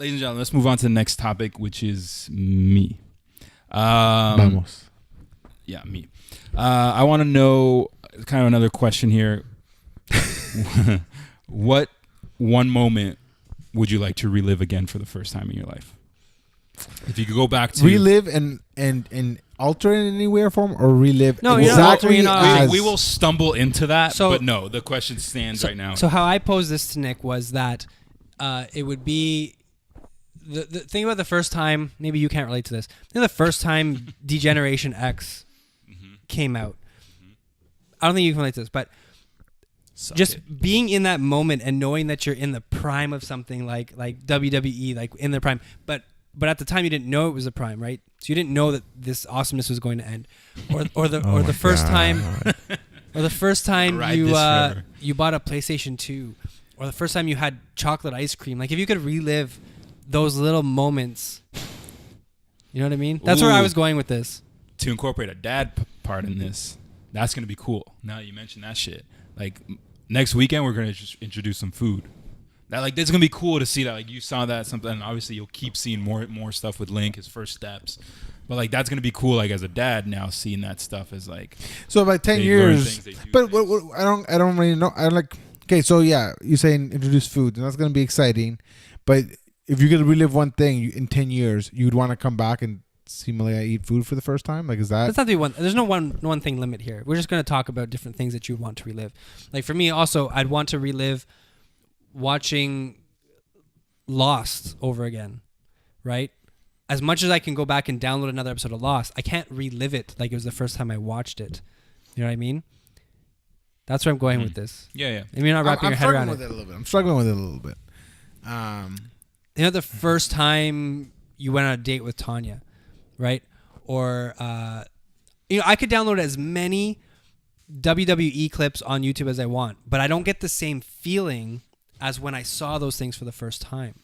ladies and gentlemen, let's move on to the next topic, which is me. Vamos. Yeah, me. I want to know, kind of another question here. What one moment would you like to relive again for the first time in your life? If you could go back to relive and alter it in any way or form, or relive No, exactly you're not. as we will stumble into that, So- but no, the question stands right now. So how I posed this to Nick was that it would be the thing about the first time. Maybe you can't relate to this. I think the first time Degeneration X came out. I don't think you can relate to this, but Suck just it. being in that moment and knowing that you're in the prime of something like WWE, like in the prime, but at the time you didn't know it was a prime, right? So you didn't know that this awesomeness was going to end, or the first time Ride this forever. you bought a PlayStation 2, or the first time you had chocolate ice cream. Like if you could relive those little moments, you know what I mean? That's where I Ooh. was going with this. To incorporate a dad part in this, that's going to be cool. Now that you mentioned that shit. Like, next weekend, we're going to just introduce some food. That, like, it's going to be cool to see that. Like, you saw that, something, and obviously you'll keep seeing more stuff with Link, his first steps. But, like, that's going to be cool, like, as a dad now, seeing that stuff as, like... So by 10 they learn years, things, they do but things. what, I don't really know. I like. Okay, so yeah, you're saying introduce food, and that's gonna be exciting. But if you could relive one thing in 10 years, you'd want to come back and seemingly eat food for the first time. Like, is that? That's not the one. There's no one thing limit here. We're just going to talk about different things that you want to relive. Like for me, also, I'd want to relive watching Lost over again, right? As much as I can go back and download another episode of Lost, I can't relive it like it was the first time I watched it. You know what I mean? That's where I'm going with this. Yeah. Maybe you're not wrapping your head around it. I'm struggling with it a little bit. You know, the first time you went on a date with Tanya, right? Or, I could download as many WWE clips on YouTube as I want, but I don't get the same feeling as when I saw those things for the first time.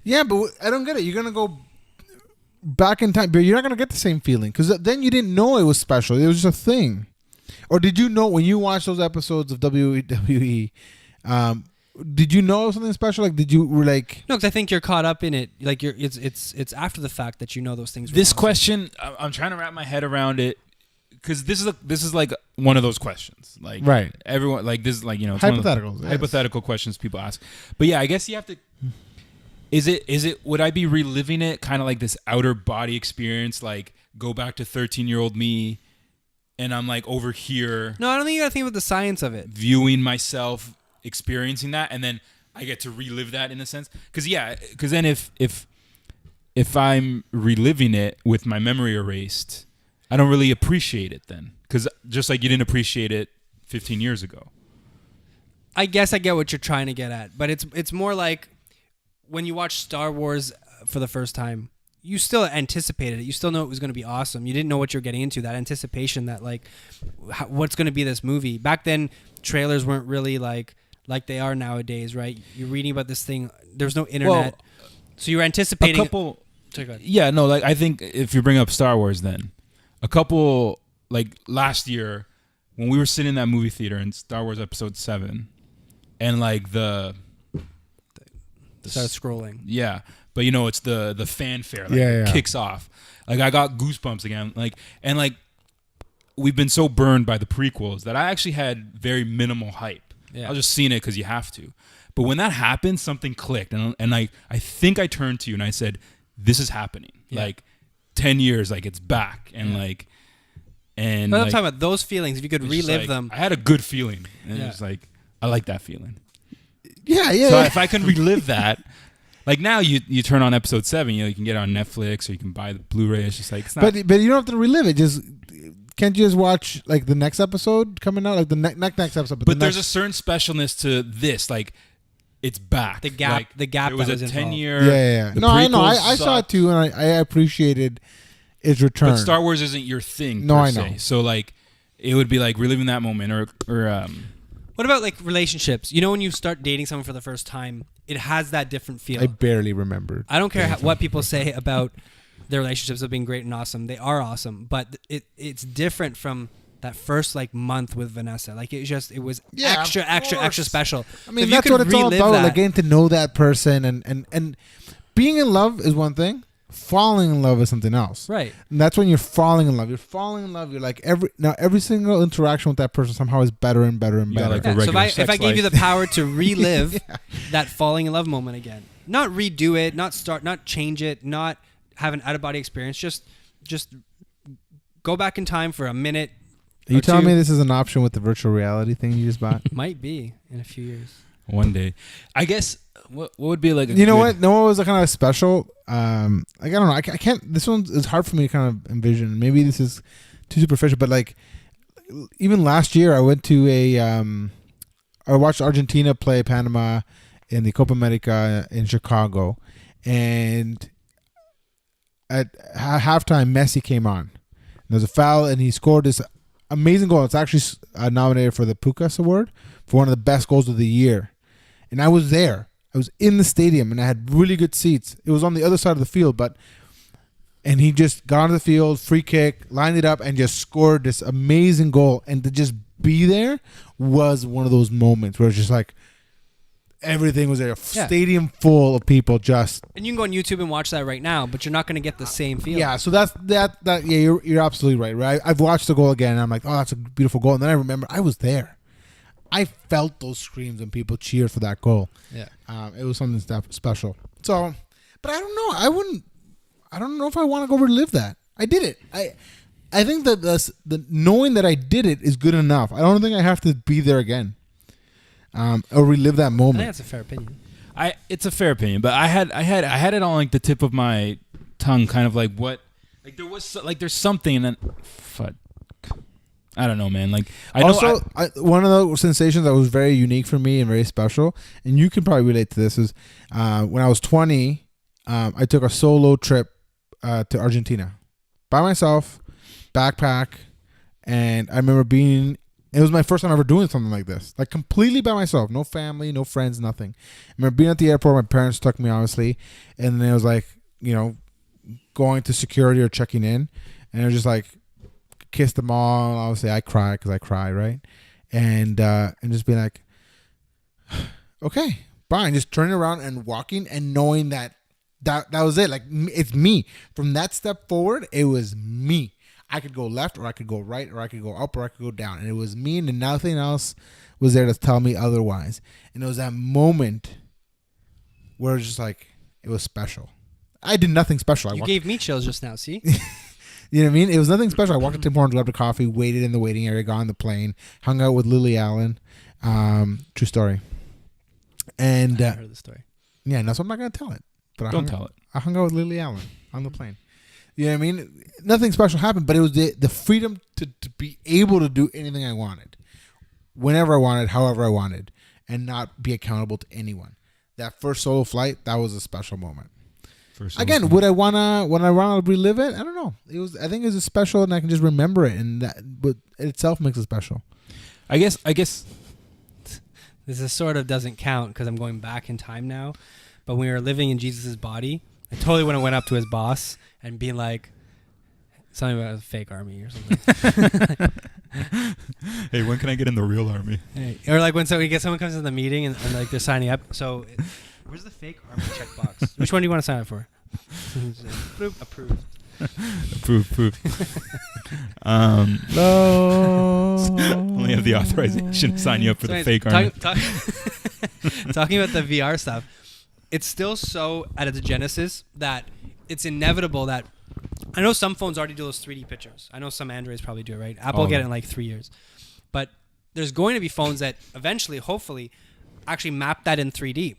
Yeah, but I don't get it. You're gonna go back in time, but you're not gonna get the same feeling because then you didn't know it was special. It was just a thing. Or did you know when you watched those episodes of WWE? Did you know it was something special? Like, did you were like? No, because I think you're caught up in it. Like it's after the fact that you know those things. This awesome. question, I'm trying to wrap my head around it, because this is like one of those questions. Like, right. Everyone, like, this is like, it's one of the Hypotheticals, yes. hypothetical questions people ask. But yeah, I guess you have to. Is it? Would I be reliving it, kind of like this outer body experience? Like, go back to 13-year-old me, and I'm like over here. No, I don't think you got to think about the science of it. Viewing myself experiencing that, and then I get to relive that in a sense. Because then if I'm reliving it with my memory erased, I don't really appreciate it then. Because just like you didn't appreciate it 15 years ago. I guess I get what you're trying to get at, but it's more like when you watch Star Wars for the first time, you still anticipated it. You still know it was going to be awesome. You didn't know what you're getting into. That anticipation, that like, what's going to be this movie? Back then, trailers weren't really like they are nowadays, right? You're reading about this thing. There's no internet, so you were anticipating. A couple. Sorry, go ahead. Yeah, no, like I think if you bring up Star Wars, then a couple, like last year when we were sitting in that movie theater in Star Wars Episode 7, and like the Started scrolling. Yeah, but it's the fanfare. Like, Yeah. It kicks off. Like I got goosebumps again. Like we've been so burned by the prequels that I actually had very minimal hype. Yeah. I was just seeing it because you have to. But when that happened, something clicked, and I think I turned to you and I said, "This is happening." Yeah. Like 10 years, like it's back, and and But I'm like, talking about those feelings. If you could it's just relive like, them, I had a good feeling, and Yeah. it was like I like that feeling. Yeah. So if I can relive that, like now you turn on Episode 7, you can get it on Netflix or you can buy the Blu-ray. It's just like it's not. But you don't have to relive it. Just can't you just watch like the next episode coming out, like the next episode? But there's a certain specialness to this, like it's back. The gap- Like, the gap It was that a was 10-year. Yeah. The No, I know. prequels I saw it sucked. too, and I appreciated its return. But Star Wars isn't your thing. No, per I se. know. So like, it would be like reliving that moment, or what about like relationships? You know, when you start dating someone for the first time, it has that different feel. I barely remembered. I don't care what people say about their relationships of being great and awesome. They are awesome, but it's different from that first like month with Vanessa. Like it was Yeah, extra, of extra, extra course. special. I mean, If you that's could what it's all relive about. that- Like getting to know that person and being in love is one thing. Falling in love is something else. Right. And that's when you're falling in love. You're falling in love. You're like every single interaction with that person somehow is better and better and You got, better. like, a Yeah, so regular if sex I gave you life. the power to relive that falling in love moment again, not redo it, not change it, not have an out of body experience, just go back in time for a minute. Are you or telling two. me this is an option with the virtual reality thing you just bought? Might be in a few years. One day, I guess. What would be like? A You know good- what? No one was kind of special. Like I don't know. I can't. This one is hard for me to kind of envision. Maybe this is too superficial, but like even last year, I went to I watched Argentina play Panama in the Copa America in Chicago, and at halftime, Messi came on. There was a foul, and he scored this amazing goal. It's actually nominated for the Pukas Award for one of the best goals of the year. And I was there. I was in the stadium, and I had really good seats. It was on the other side of the field, and he just got onto the field, free kick, lined it up, and just scored this amazing goal. And to just be there was one of those moments where it's just like everything was there. Stadium full of people just. And you can go on YouTube and watch that right now, but you're not going to get the same feeling. Yeah, so that yeah, you're absolutely right. Right, I've watched the goal again, and I'm like, oh, that's a beautiful goal. And then I remember I was there. I felt those screams when people cheered for that goal. Yeah. It was something special. So, but I don't know. I don't know if I want to go relive that. I did it. I think that the knowing that I did it is good enough. I don't think I have to be there again. Or relive that I think moment. that's a fair opinion. It's a fair opinion, but I had it on like the tip of my tongue, kind of like what, like there was like there's something, and then, fuck, I don't know, man. Like I know. Also, one of the sensations that was very unique for me and very special, and you can probably relate to this, is when I was 20, I took a solo trip to Argentina by myself, backpack, and I remember it was my first time ever doing something like this, like completely by myself, no family, no friends, nothing. I remember being at the airport. My parents took me, obviously, and then it was like, going to security or checking in, and it was just like, kiss them all. Obviously, I cry because I cry, right? And just being like, okay, bye, and just turning around and walking and knowing that was it. Like, it's me. From that step forward, it was me. I could go left, or I could go right, or I could go up, or I could go down, and it was me, and nothing else was there to tell me otherwise. And it was that moment where it was just like, it was special. I did nothing special. You gave me chills just now, see? You know what I mean? It was nothing special. I walked to Tim Hortons, grabbed a coffee, waited in the waiting area, got on the plane, hung out with Lily Allen. True story. And I heard the story. yeah, no, so I'm not gonna tell it. But Don't tell it. I hung out with Lily Allen on the plane. You know what I mean? Nothing special happened, but it was the freedom to be able to do anything I wanted, whenever I wanted, however I wanted, and not be accountable to anyone. That first solo flight, that was a special moment. Again, would I wanna relive it? I don't know. I think it was special, and I can just remember it, and that, but it itself makes it special. I guess This is sort of doesn't count because I'm going back in time now. But when we were living in Jesus' body, I totally would have went up to his boss and being like, something about a fake army or something. Hey, when can I get in the real army? Hey. Or like when someone comes to the meeting and like they're signing up. So where's the fake army checkbox? Which one do you want to sign up for? Approved. Approved. No. Only have the authorization to sign you up for the fake army. Talking about the VR stuff, it's still so at its genesis that it's inevitable that I know some phones already do those 3D pictures. I know some Androids probably do it, right? Apple will get it in like 3 years. But there's going to be phones that eventually, hopefully, actually map that in 3D.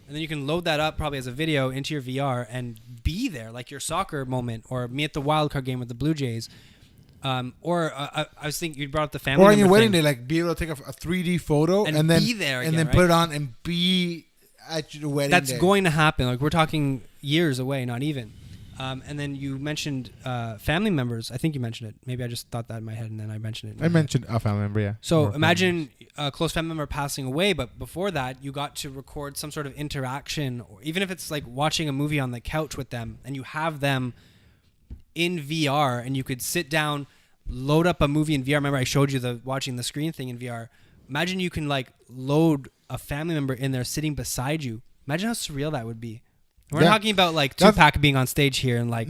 And then you can load that up probably as a video into your VR and be there, like your soccer moment or me at the wild card game with the Blue Jays. I was thinking you brought up the family. Or on your member wedding thing. day, like be able to take a 3D photo And and then be there and again, then right? put it on and be at your wedding. That's day. going to happen. Like we're talking years away, not even. And then you mentioned family members. I think you mentioned it. Maybe I just thought that in my head and then I mentioned it. I mentioned a family member, yeah. So Or imagine a close family member passing away, but before that, you got to record some sort of interaction, or even if it's like watching a movie on the couch with them, and you have them in VR, and you could sit down load up a movie in VR. Remember I showed you the watching the screen thing in VR. Imagine you can like load a family member in there sitting beside you. Imagine how surreal that would be. We're not talking about like Tupac being on stage here and like,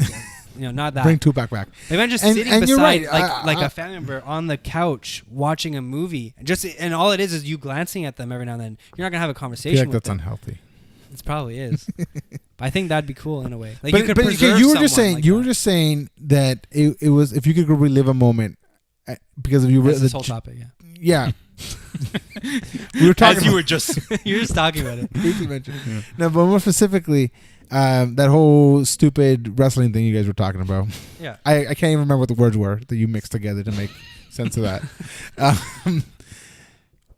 not that. Bring Tupac back. Like, imagine just sitting beside like a family member on the couch watching a movie. And all it is you glancing at them every now and then. You're not gonna have a I conversation. feel like with that's them. unhealthy. It probably is. But I think that'd be cool in a way. Like But, you could but preserve you were just someone saying like you that. were just saying that it was if you could relive a moment because if you That's this whole topic. Yeah. We were talking. As you were just You're just talking about it. briefly mentioned. No, but more specifically, that whole stupid wrestling thing you guys were talking about. Yeah. I can't even remember what the words were that you mixed together to make sense of that.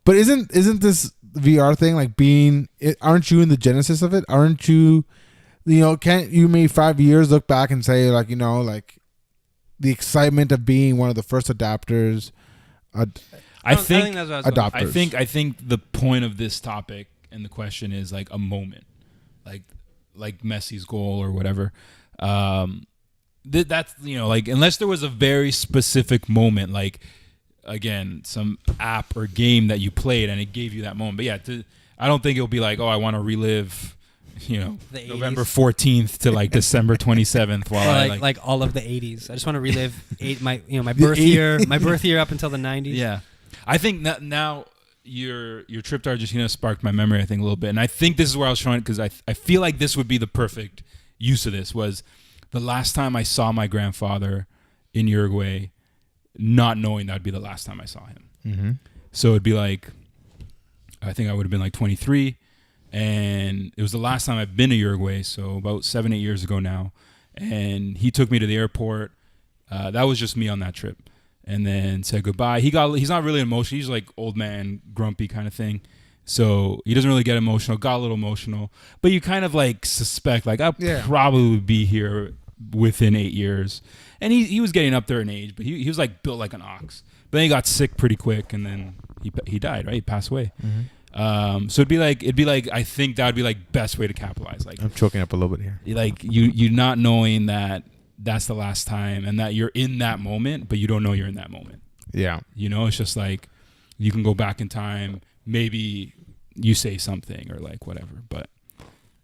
But isn't this VR thing like aren't you in the genesis of it? Aren't you, can't you maybe 5 years look back and say like, like the excitement of being one of the first adapters? I think that's what I was going adopters. I think the point of this topic and the question is like a moment, like Messi's goal or whatever. That's like unless there was a very specific moment, like again some app or game that you played and it gave you that moment. But yeah, I don't think it'll be like, oh, I want to relive, The November 80s. 14th to like December 27th while Or I like all of the 80s. I just want to relive my birth year, my birth year up until the 90s. Yeah, I think now your trip to Argentina sparked my memory, I think, a little bit, and I think this is where I was showing it because I feel like this would be the perfect use of this. Was the last time I saw my grandfather in Uruguay, not knowing that'd be the last time I saw him. Mm-hmm. So it'd be like, I think I would have been like 23, and it was the last time I've been to Uruguay, so about 7-8 years ago now, and he took me to the airport. That was just me on that trip. And then said goodbye. He's not really emotional. He's like old man, grumpy kind of thing. So he doesn't really get emotional. Got a little emotional. But you kind of like suspect, like, I'll probably be here within 8 years. And he was getting up there in age, but he was like built like an ox. But then he got sick pretty quick, and then he died, right? He passed away. Mm-hmm. So it'd be like I think that would be like best way to capitalize. Like I'm choking up a little bit here. like you not knowing that that's the last time and that you're in that moment, but you don't know you're in that moment. Yeah. It's just like you can go back in time, maybe you say something or like whatever, but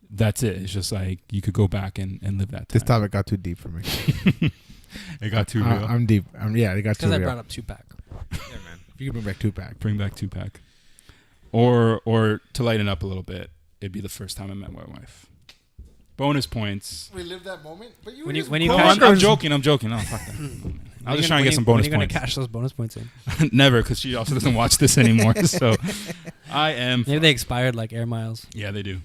that's it. It's just like you could go back and live that time. This topic got too deep for me. It got too real. I'm deep. It got too Because real. I brought up Tupac. Yeah, man. If you could bring back Tupac. Bring back Tupac. Or to lighten up a little bit, it'd be the first time I met my wife. Bonus points. Relive that moment, but you When you No, cash, I'm joking. No, fuck that. I was just trying to get some bonus When are you points. gonna cash those bonus points in? Never, because she also doesn't watch this anymore. So I am. Maybe they expired like air miles. Yeah, they do.